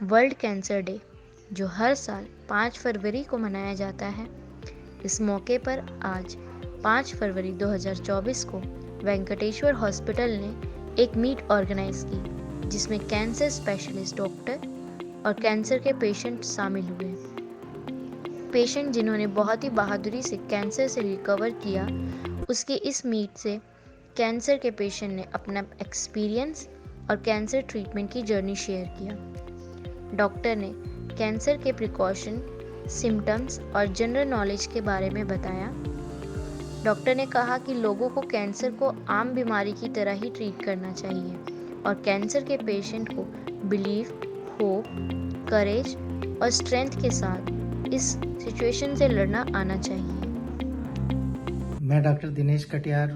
World cancer day जो हर साल 5 फरवरी को मनाया जाता है। इस मौके पर आज 5 फरवरी 2024 को वेंकटेश्वर हॉस्पिटल ने एक मीट ऑर्गेनाइज की, जिसमें कैंसर स्पेशलिस्ट डॉक्टर और कैंसर के पेशेंट शामिल हुए। पेशेंट जिन्होंने बहुत ही बहादुरी से कैंसर से रिकवर किया, उसके इस मीट से कैंसर के पेशेंट ने अपना एक्सपीरियंस और कैंसर ट्रीटमेंट की जर्नी शेयर किया। डॉक्टर ने कैंसर के प्रिकॉशन, सिम्टम्स और जनरल नॉलेज के बारे में बताया। डॉक्टर ने कहा कि लोगों को कैंसर को आम बीमारी की तरह ही ट्रीट करना चाहिए और कैंसर के पेशेंट को बिलीव, होप, करेज और स्ट्रेंथ के साथ इस सिचुएशन से लड़ना आना चाहिए। मैं doctor Dinesh Katiyar,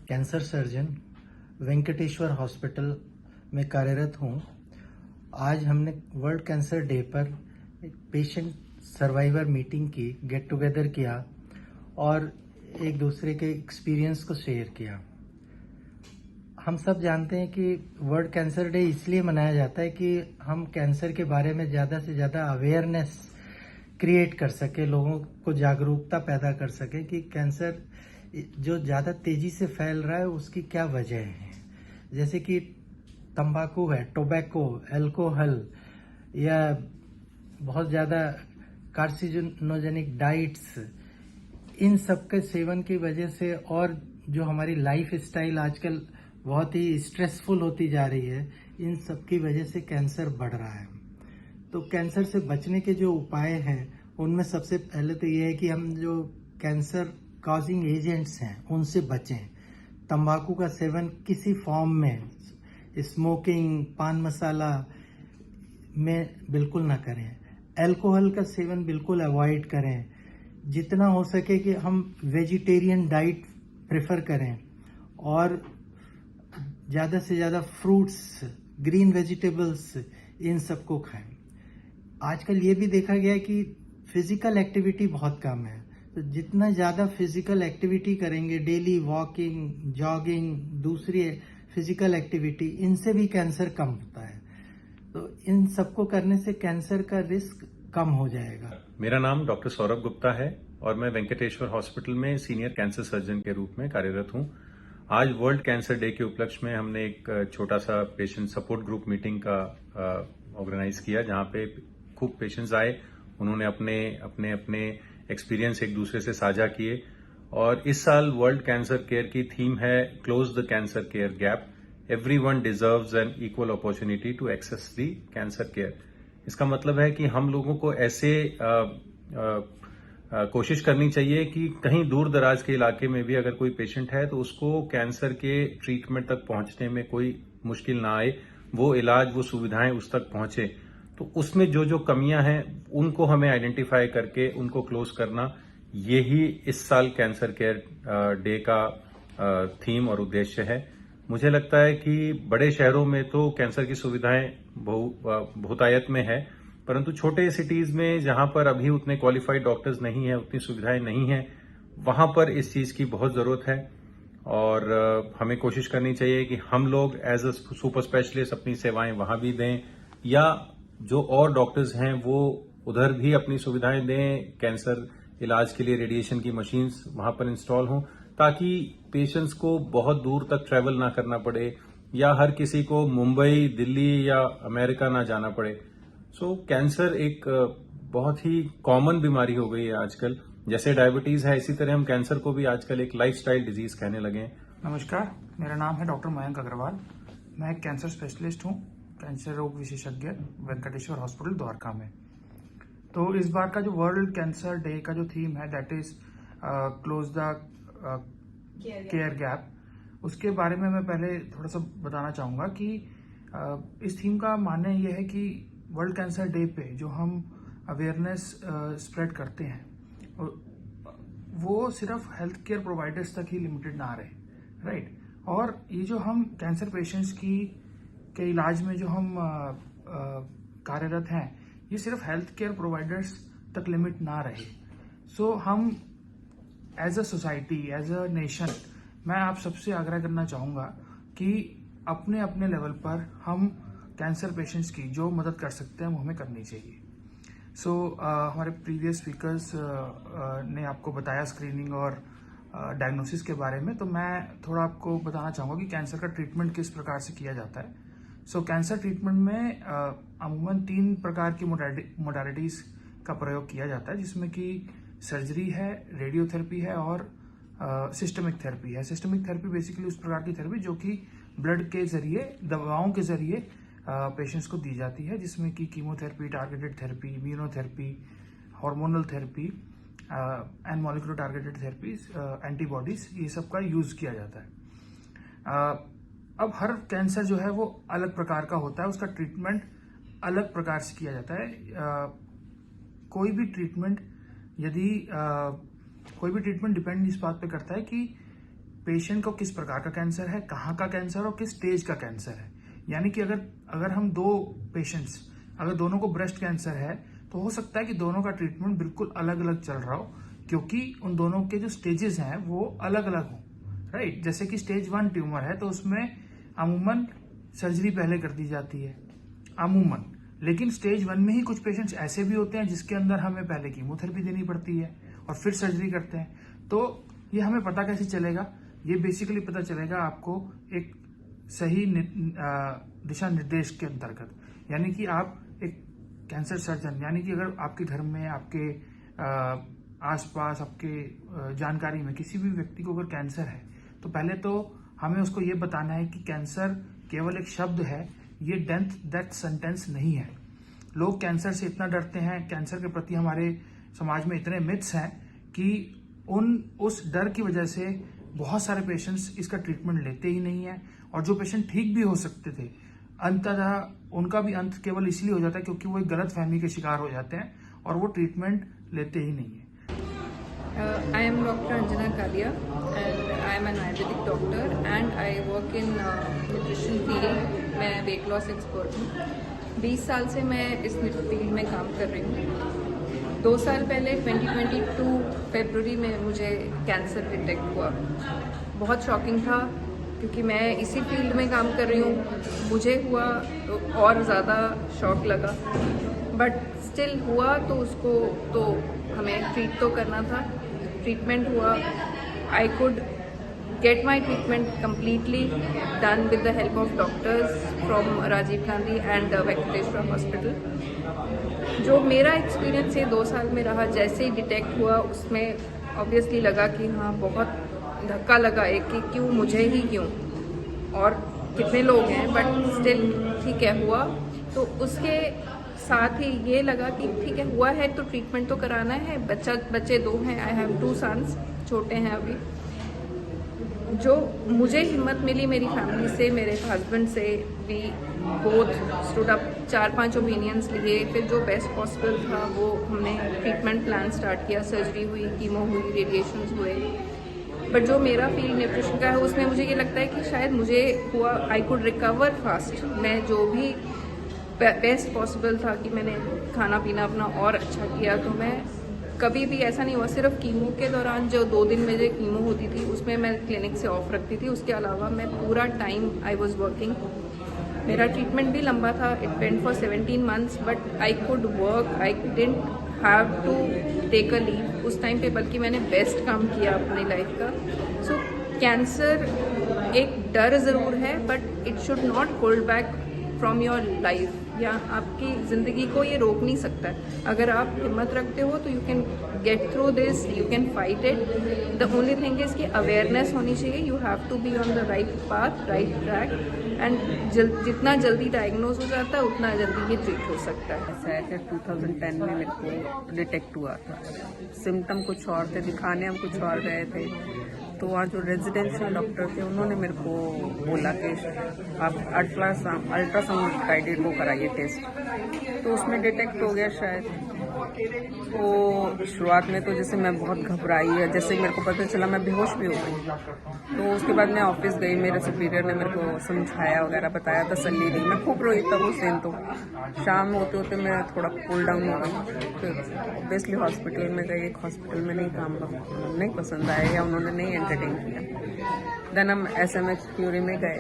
cancer surgeon, Venkateshwar hospital में कार्यरत हूँ। आज हमने वर्ल्ड कैंसर डे पर एक पेशेंट सर्वाइवर मीटिंग की, गेट टुगेदर किया और एक दूसरे के एक्सपीरियंस को शेयर किया। हम सब जानते हैं कि वर्ल्ड कैंसर डे इसलिए मनाया जाता है कि हम कैंसर के बारे में ज़्यादा से ज़्यादा अवेयरनेस क्रिएट कर सके, लोगों को जागरूकता पैदा कर सके कि कैंसर जो ज़्यादा तेज़ी से फैल रहा है उसकी क्या वजह है। जैसे कि तंबाकू है, टोबैको, अल्कोहल या बहुत ज़्यादा कार्सिनोजेनिक डाइट्स, इन सब के सेवन की वजह से और जो हमारी लाइफ स्टाइल आजकल बहुत ही स्ट्रेसफुल होती जा रही है, इन सब की वजह से कैंसर बढ़ रहा है। तो कैंसर से बचने के जो उपाय हैं उनमें सबसे पहले तो ये है कि हम जो कैंसर कॉजिंग एजेंट्स हैं उनसे बचें। तंबाकू का सेवन किसी फॉर्म में, स्मोकिंग, पान मसाला में बिल्कुल ना करें। अल्कोहल का सेवन बिल्कुल अवॉइड करें। जितना हो सके कि हम वेजिटेरियन डाइट प्रेफर करें और ज़्यादा से ज़्यादा फ्रूट्स, ग्रीन वेजिटेबल्स, इन सबको खाएं। आजकल ये भी देखा गया है कि फिजिकल एक्टिविटी बहुत कम है, तो जितना ज़्यादा फिजिकल एक्टिविटी करेंगे, डेली वॉकिंग, जॉगिंग, दूसरी फिजिकल एक्टिविटी, इनसे भी कैंसर कम होता है। तो इन सबको करने से कैंसर का रिस्क कम हो जाएगा। मेरा नाम डॉक्टर सौरभ गुप्ता है और मैं वेंकटेश्वर हॉस्पिटल में सीनियर कैंसर सर्जन के रूप में कार्यरत हूं। आज वर्ल्ड कैंसर डे के उपलक्ष्य में हमने एक छोटा सा पेशेंट सपोर्ट ग्रुप मीटिंग का ऑर्गेनाइज किया, जहां पे खूब पेशेंट्स आए। उन्होंने अपने अपने एक्सपीरियंस एक दूसरे से साझा किए। और इस साल वर्ल्ड कैंसर केयर की थीम है close the cancer care gap, everyone deserves an equal opportunity to access the cancer care. इसका मतलब है कि हम लोगों को ऐसे कोशिश करनी चाहिए कि कहीं दूर दराज के इलाके में भी अगर कोई पेशेंट है तो उसको कैंसर के ट्रीटमेंट तक पहुंचने में कोई मुश्किल ना आए, वो इलाज, वो सुविधाएं उस तक पहुंचे। तो उसमें जो जो कमियां हैं उनको हमें आइडेंटिफाई करके उनको क्लोज करना, यही इस साल कैंसर केयर डे का थीम और उद्देश्य है। मुझे लगता है कि बड़े शहरों में तो कैंसर की सुविधाएं बहुतायत में है, परंतु छोटे सिटीज में जहां पर अभी उतने क्वालिफाइड डॉक्टर्स नहीं है, उतनी सुविधाएं नहीं है, वहां पर इस चीज की बहुत जरूरत है। और हमें कोशिश करनी चाहिए कि हम लोग एज अ सुपर स्पेशलिस्ट अपनी सेवाएं वहां भी दें, या जो और डॉक्टर्स हैं वो उधर भी अपनी सुविधाएं दें। कैंसर इलाज के लिए रेडिएशन की मशीन्स वहां पर इंस्टॉल हों, ताकि पेशेंट्स को बहुत दूर तक ट्रैवल ना करना पड़े या हर किसी को मुंबई, दिल्ली या अमेरिका ना जाना पड़े। सो कैंसर एक बहुत ही कॉमन बीमारी हो गई है आजकल। जैसे डायबिटीज है, इसी तरह हम कैंसर को भी आजकल एक लाइफस्टाइल डिजीज कहने लगे हैं। नमस्कार, मेरा नाम है डॉक्टर मयंक अग्रवाल। मैं एक कैंसर स्पेशलिस्ट हूँ, कैंसर रोग विशेषज्ञ, वेंकटेश्वर हॉस्पिटल द्वारका में। तो इस बार का जो वर्ल्ड कैंसर डे का जो थीम है, that is close the care gap, उसके बारे में मैं पहले थोड़ा सा बताना चाहूँगा कि इस थीम का मानना ये है कि वर्ल्ड कैंसर डे पे जो हम अवेयरनेस स्प्रेड करते हैं वो सिर्फ हेल्थ केयर प्रोवाइडर्स तक ही लिमिटेड ना रहे, राइट। और ये जो हम कैंसर पेशेंट्स के इलाज में जो हम कार्यरत हैं, ये सिर्फ हेल्थ केयर प्रोवाइडर्स तक लिमिट ना रहे। सो हम as a society, as a nation, मैं आप सबसे आग्रह करना चाहूँगा कि अपने अपने लेवल पर हम कैंसर पेशेंट्स की जो मदद कर सकते हैं वो हमें करनी चाहिए। हमारे प्रीवियस स्पीकर्स ने आपको बताया स्क्रीनिंग और डायग्नोसिस के बारे में, तो मैं थोड़ा आपको बताना चाहूँगा कि कैंसर का ट्रीटमेंट किस प्रकार से किया जाता है। कैंसर ट्रीटमेंट में अमूमन 3 प्रकार की मोडालिटीज़ का प्रयोग किया जाता है, जिसमें कि सर्जरी है, रेडियोथेरेपी है और सिस्टमिक थेरेपी है। सिस्टमिक थेरेपी बेसिकली उस प्रकार की थेरेपी जो कि ब्लड के जरिए, दवाओं के जरिए पेशेंट्स को दी जाती है, जिसमें कि chemotherapy, targeted therapy, immunotherapy, hormonal therapy and molecular targeted therapies, antibodies, ये सब का यूज किया जाता है। अब हर कैंसर जो है वो अलग प्रकार का होता है, उसका ट्रीटमेंट अलग प्रकार से किया जाता है। कोई भी ट्रीटमेंट डिपेंड इस बात पे करता है कि पेशेंट को किस प्रकार का कैंसर है, कहाँ का कैंसर और किस स्टेज का कैंसर है। यानी कि अगर हम 2 पेशेंट्स, अगर दोनों को ब्रेस्ट कैंसर है, तो हो सकता है कि दोनों का ट्रीटमेंट बिल्कुल अलग अलग चल रहा हो, क्योंकि उन दोनों के जो स्टेजेस हैं वो अलग अलग हो, राइट। जैसे कि स्टेज 1 ट्यूमर है तो उसमें अमूमन सर्जरी पहले कर दी जाती है, अमूमन। लेकिन स्टेज 1 में ही कुछ पेशेंट्स ऐसे भी होते हैं जिसके अंदर हमें पहले कीमोथेरेपी देनी पड़ती है और फिर सर्जरी करते हैं। तो ये हमें पता कैसे चलेगा? ये बेसिकली पता चलेगा आपको एक सही दिशा निर्देश के अंतर्गत। यानी कि आप एक कैंसर सर्जन, यानी कि अगर आपके घर में, आपके आसपास, आपके जानकारी में किसी भी व्यक्ति को अगर कैंसर है, तो पहले तो हमें उसको ये बताना है कि कैंसर केवल एक शब्द है, ये डेथ सेंटेंस नहीं है। लोग कैंसर से इतना डरते हैं, कैंसर के प्रति हमारे समाज में इतने मिथ्स हैं कि उस डर की वजह से बहुत सारे पेशेंट्स इसका ट्रीटमेंट लेते ही नहीं है, और जो पेशेंट ठीक भी हो सकते थे, अंततः उनका भी अंत केवल इसलिए हो जाता है क्योंकि वो एक गलत फहमी के शिकार हो जाते हैं और वो ट्रीटमेंट लेते ही नहीं है। I am Dr. Anjana Kalia and I am an Ayurvedic doctor and I work in nutrition field. मैं weight loss expert हूँ। 20 साल से मैं इस फील्ड में काम कर रही हूँ। 2 साल पहले 2022 फरवरी में मुझे कैंसर डिटेक्ट हुआ। बहुत शॉकिंग था क्योंकि मैं इसी फील्ड में काम कर रही हूँ। मुझे हुआ तो और ज़्यादा शॉक लगा, बट स्टिल हुआ तो उसको तो हमें ट्रीट तो करना था। ट्रीटमेंट हुआ, I could get my treatment completely done with the help of doctors from Rajiv Gandhi and Venkateshwar hospital. जो मेरा एक्सपीरियंस ये 2 साल में रहा, जैसे ही डिटेक्ट हुआ उसमें ऑब्वियसली लगा कि हाँ, बहुत धक्का लगा एक कि क्यों मुझे ही क्यों, और कितने लोग हैं, बट स्टिल ठीक है हुआ। तो उसके साथ ही ये लगा कि ठीक है हुआ है तो ट्रीटमेंट तो कराना है। बच्चे 2 हैं, आई हैव 2 सन्स, छोटे हैं अभी। जो मुझे हिम्मत मिली मेरी फैमिली से, मेरे हस्बैंड से, we both stood up, 4-5 opinions लिए, फिर जो बेस्ट पॉसिबल था वो हमने ट्रीटमेंट प्लान स्टार्ट किया। सर्जरी हुई, कीमो हुई, रेडिएशंस हुए। बट जो मेरा फील्ड न्यूट्रिशन का है उसमें मुझे ये लगता है कि शायद मुझे हुआ, आई कुड रिकवर फास्ट। मैं जो भी बेस्ट पॉसिबल था कि मैंने खाना पीना अपना और अच्छा किया, तो मैं कभी भी ऐसा नहीं हुआ। सिर्फ कीमो के दौरान जो 2 दिन मेरे कीमो होती थी उसमें मैं क्लिनिक से ऑफ रखती थी, उसके अलावा मैं पूरा टाइम आई वॉज वर्किंग। मेरा ट्रीटमेंट भी लंबा था, it went for 17 months, but I could work, I didn't have to take a leave उस टाइम पे, बल्कि मैंने बेस्ट काम किया अपनी लाइफ का। सो कैंसर एक डर ज़रूर है, but it should not hold back from your life, या आपकी ज़िंदगी को ये रोक नहीं सकता है। अगर आप हिम्मत रखते हो तो you can get through this, you can fight it. The only thing is कि अवेयरनेस होनी चाहिए। You have to be on the right path, right track, and जितना जल्दी डायग्नोज हो जाता है उतना जल्दी ये ट्रीट हो सकता है। ऐसा है कि 2010 में मेरे को डिटेक्ट हुआ था। सिम्टम कुछ और थे, दिखाने हम कुछ और गए थे, तो वहाँ जो रेजिडेंशियल डॉक्टर थे उन्होंने मेरे को बोला कि आप अल्ट्रासाउंड गाइडेड वो कराइए टेस्ट, तो उसमें डिटेक्ट हो गया शायद। तो शुरुआत में तो जैसे मैं बहुत घबराई है, जैसे मेरे को पता चला मैं बेहोश भी हो गई। तो उसके बाद मैं ऑफिस गई, मेरे सुपीरियर ने मेरे को समझाया वगैरह, बताया, तसल्ली दी। मैं खूब रोई तब उस दिन। तो शाम होते होते मैं थोड़ा कूल डाउन हो गई। फिर ऑब्वियसली हॉस्पिटल में गई। एक हॉस्पिटल में नहीं पसंद आया या उन्होंने नहीं एंटरटेन किया। देन हम SMH क्यूरी में गए।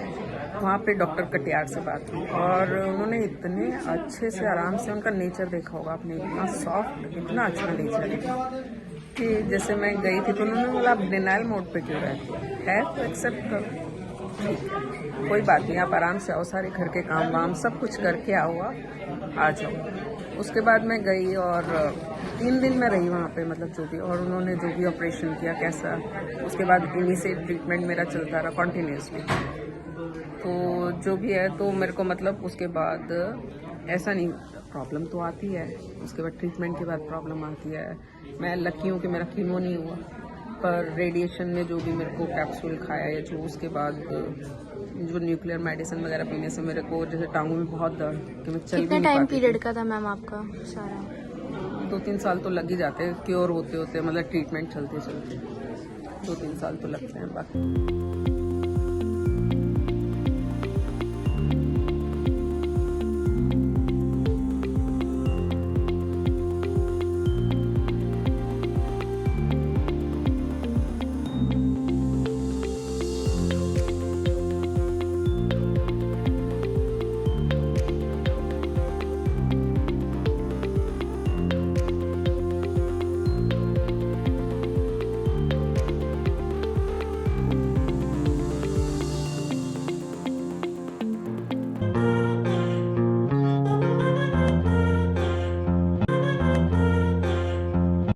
वहाँ पे डॉक्टर कटियार से बात हुई और उन्होंने इतने अच्छे से आराम से, उनका नेचर देखा होगा आपने, इतना सॉफ्ट, इतना अच्छा नेचर है कि जैसे मैं गई थी तो उन्होंने बोला आप डिनाइल मोड पे क्यों रहती है तो एक्सेप्ट करो, ठीक है कोई बात नहीं, आप आराम से आओ, सारे घर के काम वाम सब कुछ करके आओ, आप आ जाओ। उसके बाद मैं गई और 3 दिन मैं रही वहाँ पे, मतलब जो भी, और उन्होंने जो भी ऑपरेशन किया कैसा, उसके बाद इन्हीं से ट्रीटमेंट मेरा चलता रहा कंटिन्यूसली। तो जो भी है तो मेरे को मतलब उसके बाद ऐसा नहीं, प्रॉब्लम तो आती है, उसके बाद ट्रीटमेंट के बाद प्रॉब्लम आती है। मैं लकी हूँ कि मेरा कीमो नहीं हुआ, पर रेडिएशन में जो भी मेरे को कैप्सूल खाया या जो, उसके बाद जो न्यूक्लियर मेडिसिन वगैरह पीने से मेरे को जैसे टांगों में बहुत दर्द कि मैं चल भी नहीं पाती। कितने टाइम पीरियड का था मैम आपका सारा? 2-3 साल तो लग ही जाते हैं क्योर होते होते, मतलब ट्रीटमेंट चलते चलते 2-3 साल तो लगते हैं बाकी।